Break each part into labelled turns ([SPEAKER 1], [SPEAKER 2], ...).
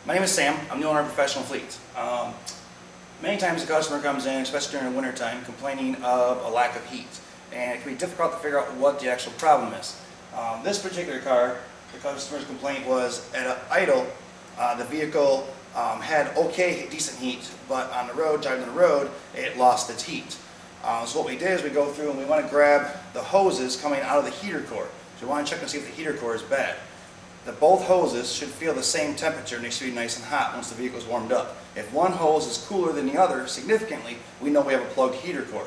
[SPEAKER 1] My name is Sam. I'm the owner of Professional Fleets. Many times a customer comes in, especially during the winter time, complaining of a lack of heat. And it can be difficult to figure out what the actual problem is. This particular car, the customer's complaint was at idle, the vehicle had okay, decent heat, but on the road, driving on the road, it lost its heat. So what we did is we go through and we want to grab the hoses coming out of the heater core. So we want to check and see if the heater core is bad. Both hoses should feel the same temperature and they should be nice and hot once the vehicle is warmed up. If one hose is cooler than the other significantly, we know we have a plugged heater core.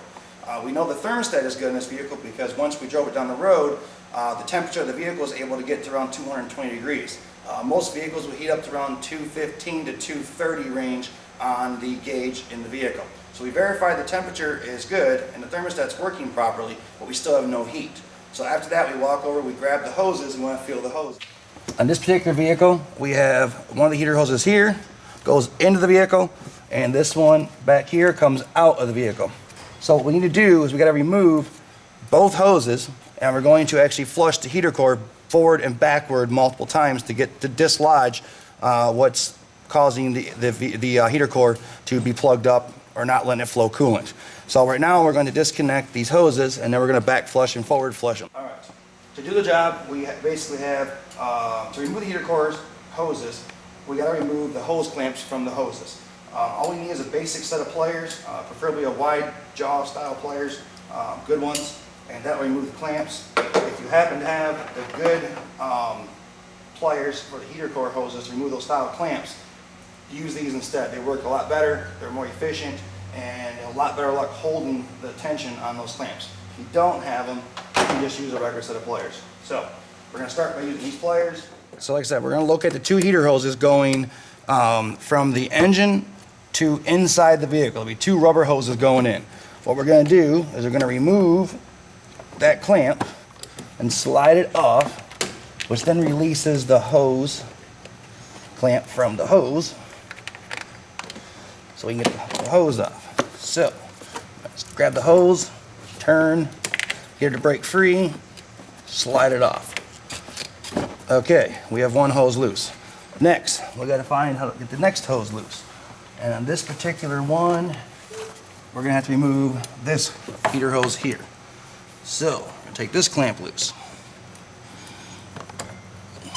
[SPEAKER 1] We know the thermostat is good in this vehicle because once we drove it down the road, the temperature of the vehicle is able to get to around 220 degrees. Most vehicles will heat up to around 215 to 230 range on the gauge in the vehicle. So we verify the temperature is good and the thermostat's working properly, but we still have no heat. So after that, we walk over, we grab the hoses, and we want to feel the hose. On this particular vehicle, we have one of the heater hoses here, goes into the vehicle, and this one back here comes out of the vehicle. So what we need to do is we got to remove both hoses, and we're going to actually flush the heater core forward and backward multiple times to get to dislodge what's causing the heater core to be plugged up or not letting it flow coolant. So right now we're going to disconnect these hoses, and then we're going to back flush and forward flush them. All right. To do the job, we basically have to remove the heater cores hoses. We got to remove the hose clamps from the hoses. All we need is a basic set of pliers, preferably a wide jaw style pliers, good ones, and that will remove the clamps. If you happen to have the good pliers for the heater core hoses to remove those style clamps, use these instead. They work a lot better, they're more efficient, and a lot better luck holding the tension on those clamps. If you don't have them, you can just use a regular set of pliers. So we're going to start by using these pliers. So like I said, we're going to locate the two heater hoses going from the engine to inside the vehicle. There'll be two rubber hoses going in. What we're going to do is we're going to remove that clamp and slide it off, which then releases the hose clamp from the hose, so we can get the hose off. So let's grab the hose, turn, get it to break free, slide it off. Okay, we have one hose loose. Next, we got to find how to get the next hose loose. And on this particular one, we're going to have to remove this heater hose here. So, we're going to take this clamp loose.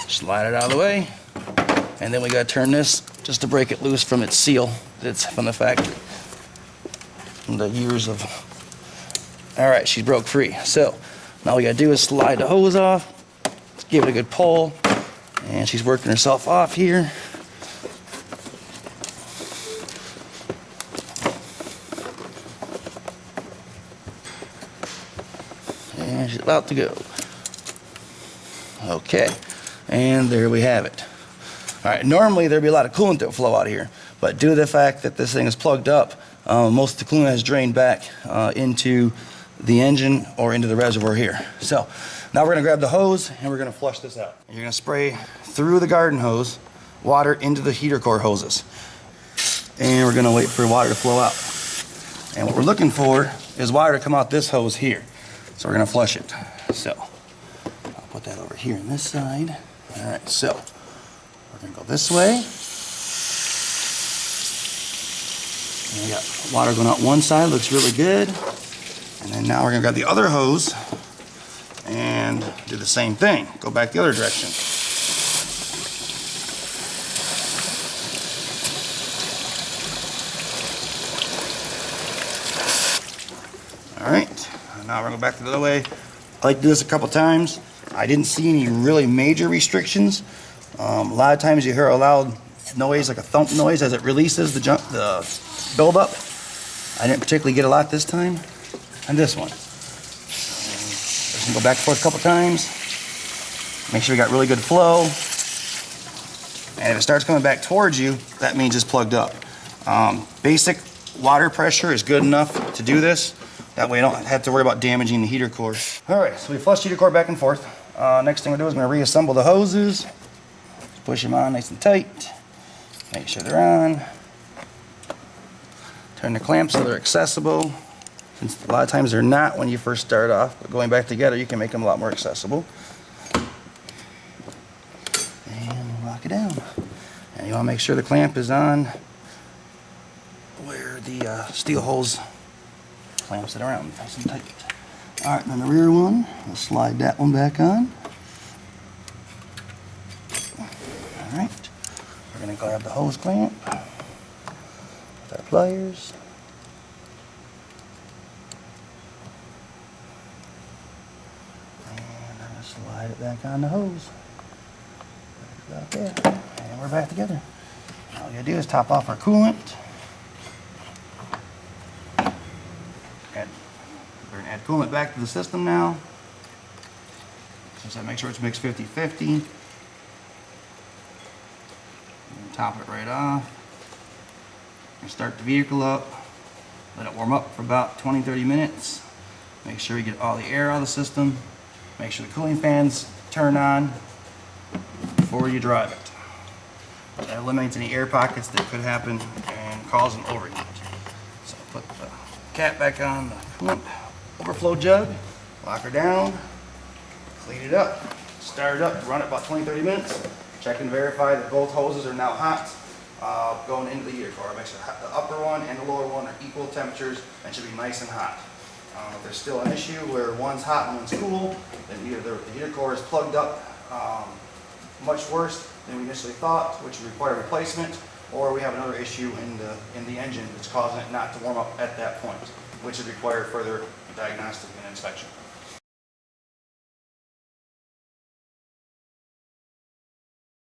[SPEAKER 1] Slide it out of the way. And then we got to turn this just to break it loose from its seal that's from the factory. From the years of... Alright, she's broke free. So, now we got to do is slide the hose off. Let's give it a good pull. And she's working herself off here. And she's about to go. Okay, and there we have it. All right, normally there'd be a lot of coolant that would flow out of here, but due to the fact that this thing is plugged up, most of the coolant has drained back into the engine or into the reservoir here. So now we're going to grab the hose and we're going to flush this out. You're going to spray through the garden hose water into the heater core hoses, and we're going to wait for water to flow out. And what we're looking for is water to come out this hose here. So we're going to flush it. So I'll put that over here on this side. All right, so we're going to go this way. And we got water going out one side, looks really good. And then now we're going to grab the other hose and do the same thing. Go back the other direction. All right. Now we're going to go back the other way. I like to do this a couple times. I didn't see any really major restrictions. A lot of times you hear a loud noise, like a thump noise, as it releases the buildup. I didn't particularly get a lot this time on this one. Just going to go back and forth a couple times. Make sure we got really good flow. And if it starts coming back towards you, that means it's plugged up. Basic water pressure is good enough to do this. That way I don't have to worry about damaging the heater core. Alright, so we flushed the heater core back and forth. Next thing we'll do is I'm going to reassemble the hoses. Just push them on nice and tight. Make sure they're on. Turn the clamps so they're accessible. Since a lot of times they're not when you first start off, but going back together you can make them a lot more accessible. And lock it down. And want to make sure the clamp is on where the steel holes clamps it around nice and tight. All right, then the rear one, we'll slide that one back on. All right, we're going to grab the hose clamp with our pliers. And I'm going to slide it back on the hose. About there. And we're back together. All we got to do is top off our coolant. We're going to add coolant back to the system now. Just make sure it's mixed 50-50. Top it right off. And start the vehicle up. Let it warm up for about 20-30 minutes. Make sure you get all the air out of the system. Make sure the cooling fans turn on before you drive it. That eliminates any air pockets that could happen and cause an overheat. So put the cap back on the coolant overflow jug, lock her down, clean it up, start it up, run it about 20-30 minutes, check and verify that both hoses are now hot going into the heater core. Make sure the upper one and the lower one are equal temperatures and should be nice and hot. If there's still an issue where one's hot and one's cool, then either the heater core is plugged up much worse than we initially thought, which would require replacement, or we have another issue in the engine that's causing it not to warm up at that point, which would require further diagnostic and inspection.